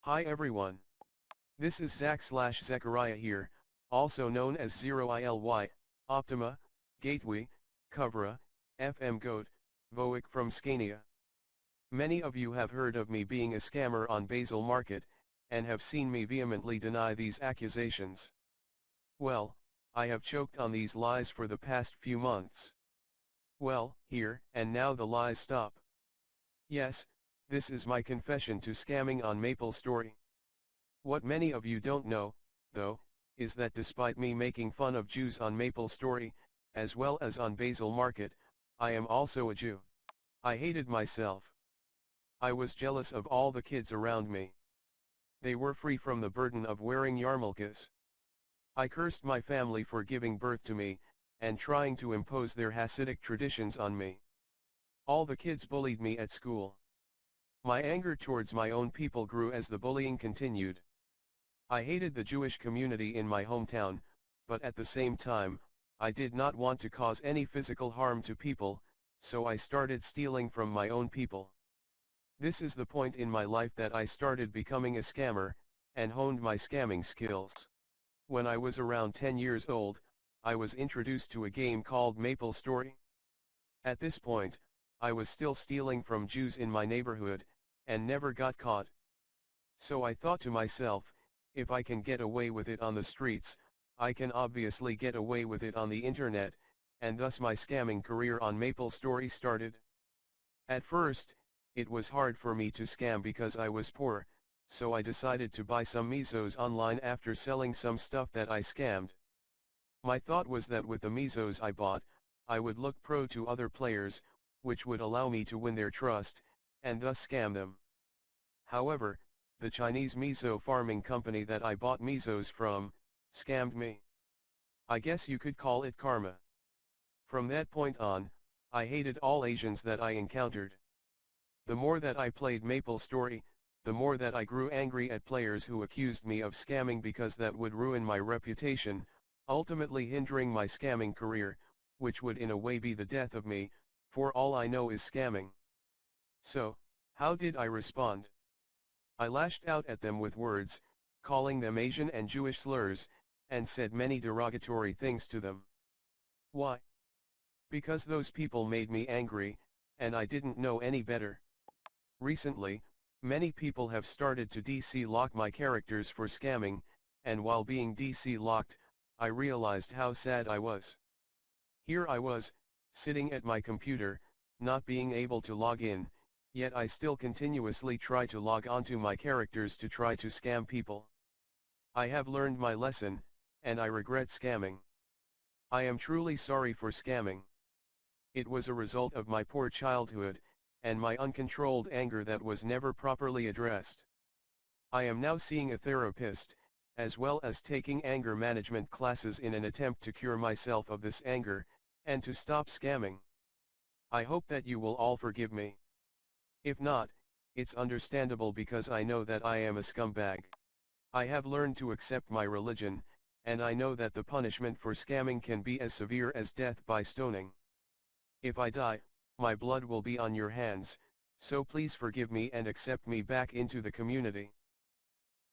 Hi everyone. This is Zach/Zechariah here, also known as 0ily's, Optima, Gateway, Covra, FM Goat, Voic from Scania. Many of you have heard of me being a scammer on Basel Market, and have seen me vehemently deny these accusations. Well, I have choked on these lies for the past few months. Well, here and now the lies stop. Yes, this is my confession to scamming on MapleStory. What many of you don't know, though, is that despite me making fun of Jews on MapleStory, as well as on Basel Market, I am also a Jew. I hated myself. I was jealous of all the kids around me. They were free from the burden of wearing yarmulkes. I cursed my family for giving birth to me, and trying to impose their Hasidic traditions on me. All the kids bullied me at school. My anger towards my own people grew as the bullying continued. I hated the Jewish community in my hometown, but at the same time, I did not want to cause any physical harm to people, so I started stealing from my own people. This is the point in my life that I started becoming a scammer, and honed my scamming skills. When I was around 10 years old, I was introduced to a game called MapleStory. At this point, I was still stealing from Jews in my neighborhood, and never got caught. So I thought to myself, if I can get away with it on the streets, I can obviously get away with it on the internet, and thus my scamming career on MapleStory started. At first, it was hard for me to scam because I was poor, so I decided to buy some mesos online after selling some stuff that I scammed. My thought was that with the mesos I bought, I would look pro to other players, which would allow me to win their trust, and thus scam them. However, the Chinese meso farming company that I bought mesos from, scammed me. I guess you could call it karma. From that point on, I hated all Asians that I encountered. The more that I played MapleStory, the more that I grew angry at players who accused me of scamming because that would ruin my reputation, ultimately hindering my scamming career, which would in a way be the death of me, for all I know is scamming. So, how did I respond? I lashed out at them with words, calling them Asian and Jewish slurs, and said many derogatory things to them. Why? Because those people made me angry, and I didn't know any better. Recently, many people have started to DC lock my characters for scamming, and while being DC locked, I realized how sad I was. Here I was, sitting at my computer, not being able to log in, yet I still continuously try to log onto my characters to try to scam people. I have learned my lesson, and I regret scamming. I am truly sorry for scamming. It was a result of my poor childhood, and my uncontrolled anger that was never properly addressed. I am now seeing a therapist, as well as taking anger management classes in an attempt to cure myself of this anger, and to stop scamming. I hope that you will all forgive me. If not, it's understandable because I know that I am a scumbag. I have learned to accept my religion, and I know that the punishment for scamming can be as severe as death by stoning. If I die, my blood will be on your hands, so please forgive me and accept me back into the community.